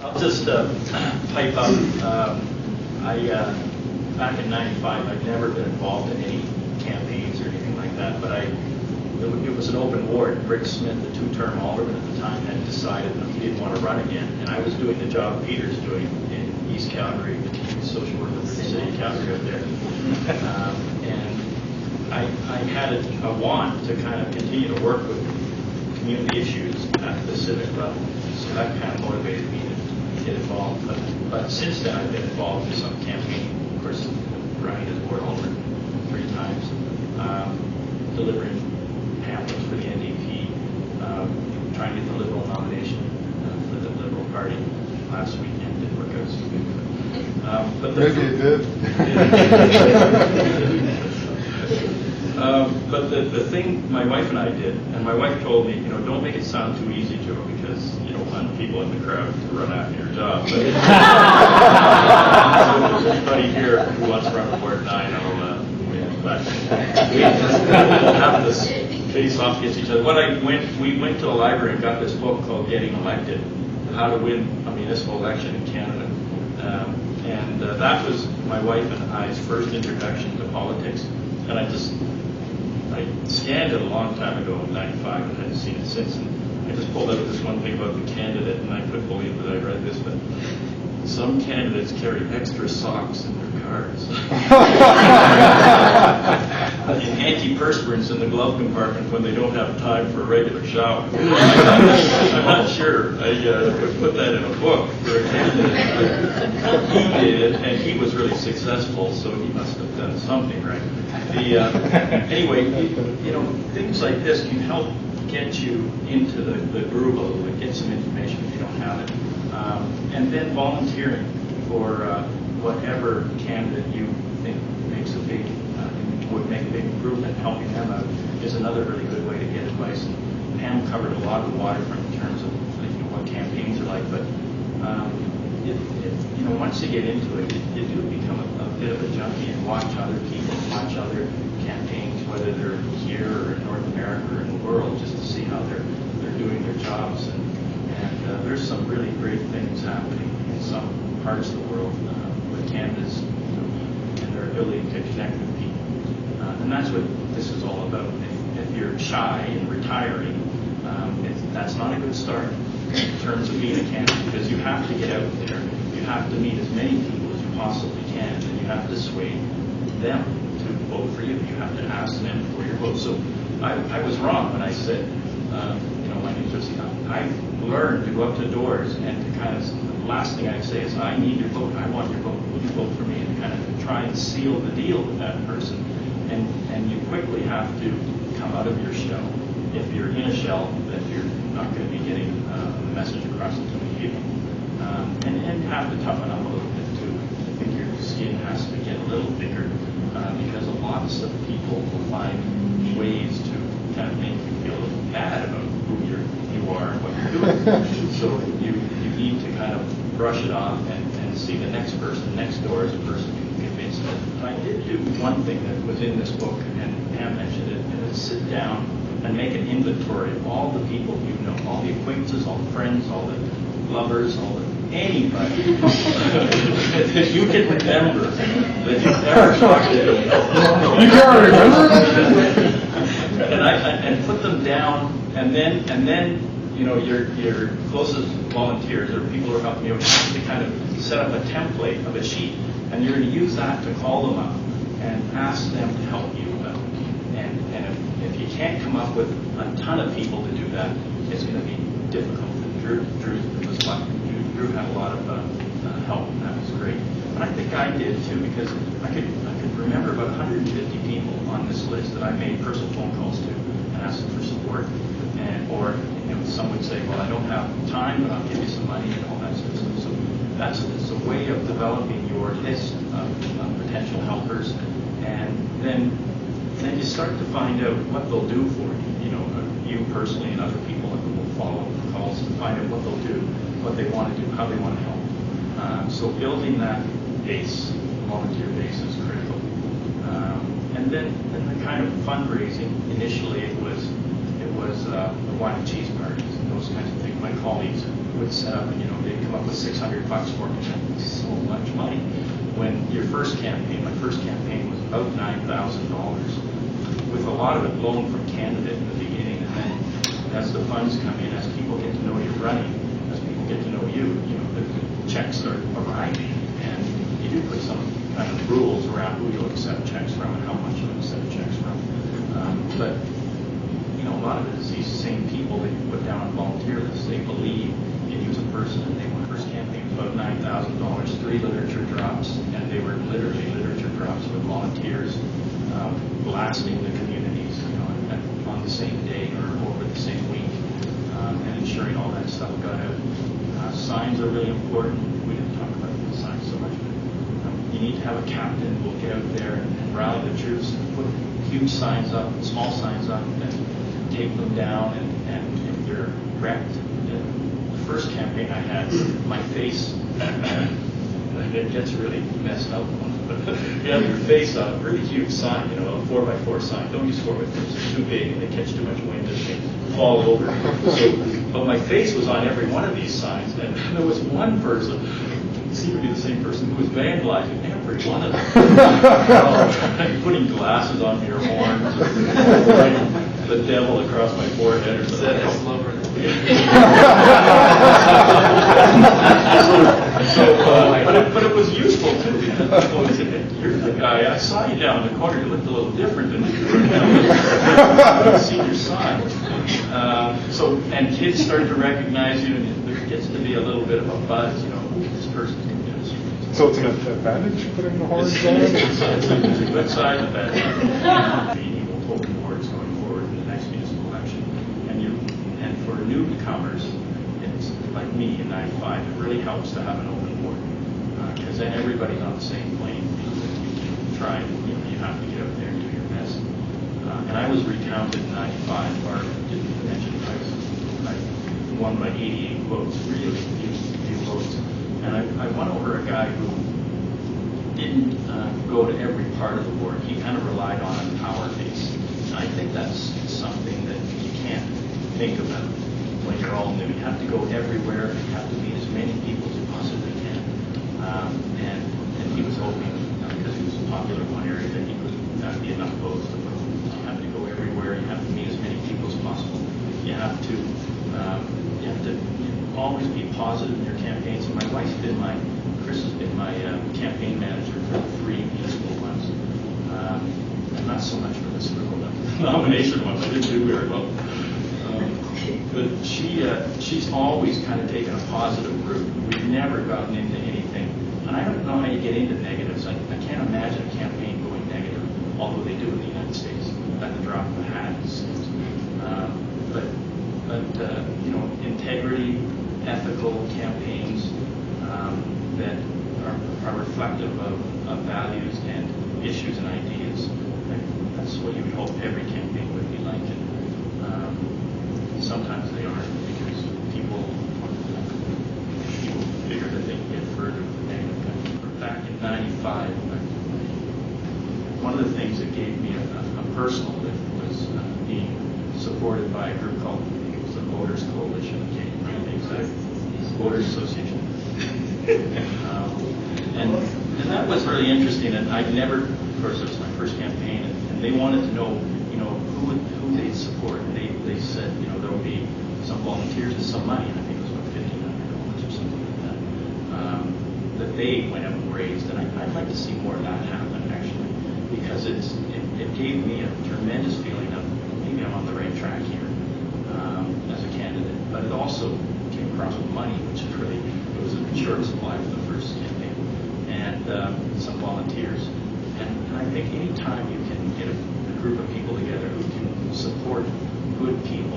I'll just pipe up. Back in '95, I'd never been involved in any campaigns or anything like that, but it was an open ward. Rick Smith, the two-term alderman at the time, had decided that he didn't want to run again, and I was doing the job Peter's doing in East Calgary, social worker for the City of Calgary out there. And I had a want to kind of continue to work with community issues at the civic level, so that kind of motivated me to get involved. But since then, I've been involved in some campaigning. Of course, running as ward alderman 3 times, delivering pamphlets for the NDP, trying to get the Liberal nomination for the Liberal Party last weekend. Didn't work out so good. But maybe it did. But the thing my wife and I did, and my wife told me, don't make it sound too easy, Joe, because you don't want people in the crowd to run after your job. But so anybody here who wants to run for Ward 9, but we have this face off against each other. We went to the library and got this book called Getting Elected: How to Win a Municipal Election in Canada. And that was my wife and I's first introduction to politics. And I scanned it a long time ago in '95 and hadn't seen it since. And I just pulled out this one thing about the candidate, and I couldn't believe that I read this, but some candidates carry extra socks in their cars. And antiperspirants in the glove compartment when they don't have time for a regular shower. I'm not sure I would put that in a book for a candidate. He did, and he was really successful, so he must have done something right. Anyway, things like this can help get you into the groove a little bit, get some information if you don't have it. And then volunteering for whatever candidate you think would make a big improvement. Helping them out is another really good way to get advice. And Pam covered a lot of the waterfront in terms of what campaigns are like, but once you get into it, you do become a bit of a junkie and watch other people, watch other campaigns, whether they're here or in North America or in the world, just to see how they're doing their jobs. And there's some really great things happening in some parts of the world with candidates and their ability to connect with people. And that's what this is all about. If you're shy and retiring, that's not a good start in terms of being a candidate, because you have to get out there. You have to meet as many people as you possibly can, and you have to sway them to vote for you. You have to ask them for your vote. So I was wrong when I said, my name's Ceci. I've learned to go up to doors and to kind of, the last thing I say is, I need your vote. I want your vote. Will you vote for me? And kind of try and seal the deal with that person. And you quickly have to come out of your shell. If you're in a shell, that you're not going to be getting the message across to many people. And have to toughen up a little bit too. I think your skin has to get a little thicker because lots of people will find ways to kind of make you feel a little bad about who you are and what you're doing. So you need to kind of brush it off and see the next person next door as a person you can convince them. And I did do one thing that was in this book, and Pam mentioned it, and it's sit down and make an inventory of all the people you know, all the acquaintances, all the friends, all the lovers, anybody that you can remember that you've ever talked to. You can't remember? and put them down, and then your closest volunteers or people who are helping you have to kind of set up a template of a sheet, and you're going to use that to call them up and ask them to help you out. And if you can't come up with a ton of people to do that, it's going to be difficult. Drew was lucky. Drew had a lot of help, and that was great. And I think I did too, because I could remember about 150 people on this list that I made personal phone calls to and asked them for support. Or some would say, well, I don't have time, but I'll give you some money and all that sort of stuff. So it's a way of developing your list of potential helpers, and then you start to find out what they'll do for you. You personally and other people who will follow the calls to find out what they'll do, what they want to do, how they want to help. So building that base, volunteer base, is critical. And then the kind of fundraising. Initially, it was the wine and cheese parties and those kinds of things. My colleagues would set up, they'd come up with $600 for me. That's so much money. When your first campaign, my first campaign was about $9,000, with a lot of it loaned from Canada in the beginning, and then as the funds come in, as people get to know you're running, as people get to know you, the checks start arriving, and you do put some kind of rules around who you'll accept checks from and how much you'll accept checks from. But a lot of it is these same people that you put down on volunteer lists. They believe in you as a person, and they want. First campaign was about $9,000, 3 literature drops, and they were literally literature drops with volunteers blasting the communities, on the same day or over the same week, and ensuring all that stuff got out. Signs are really important. We didn't talk about the signs so much, but you need to have a captain who will get out there and rally the troops and put huge signs up, small signs up, and take them down, and if they're wrecked. The first campaign I had, my face, it gets really messed up. But you have your face on a really huge sign, a 4x4 sign. Don't use 4x4s, they're too big and they catch too much wind and they fall over. But my face was on every one of these signs, and there was one person, it seemed to be the same person, who was vandalizing every one of them. Putting glasses on your horns, the devil across my forehead or something. But it was useful too, because people would say, "You're the guy, I saw you down in the corner, you looked a little different than you were now. I've seen your sign." And kids start to recognize you, and there gets to be a little bit of a buzz, this person's going to do this. So it's an advantage putting the horns on? It's a good side of that. Open boards going forward in the next municipal election. And for newcomers, it's like me in 95, it really helps to have an open board. Because then everybody's on the same plane. You try, you have to get out there and do your best. And I was recounted in 95, Barb didn't mention I won by 88 votes, really few votes. And I won over a guy who didn't go to every part of the board. He kind of relied on a power base. And I think that's something that you can't think about when you're all new. You have to go everywhere. You have to meet as many people as you possibly can. And he was hoping, because he was popular in one area, that he could be enough votes. You have to go everywhere. You have to meet as many people as possible. You have to always be positive in your campaigns. And my wife's been Chris has been my campaign manager for the 3 municipal ones. And not so much for the nomination ones. I didn't do very well. But she's always kind of taken a positive route. We've never gotten into anything. And I don't know how you get into negatives. I can't imagine a campaign going negative, although they do in the United States. At the drop of a hat, it seems. But integrity, ethical campaigns that are reflective of values and issues and ideas. That's what you would hope every campaign would be like. And sometimes they aren't, because people figure that they can get further with the negative. Back in 95, one of the things that gave me a personal lift was being supported by a group called the Voters Coalition. Voters Association. And that was really interesting. And I'd never, of course, it was my first campaign, and they wanted to know, who they'd support. And they said, there will be some volunteers and some money. And I think it was about $1,500 or something like that. That they went out and raised. And I'd like to see more of that happen, actually, because it gave me a tremendous feeling of maybe I'm on the right track here as a candidate. But it also came across with money, which is really, it was a short supply for the first campaign, and some volunteers. And I think any time you can get a group of people together who can support good people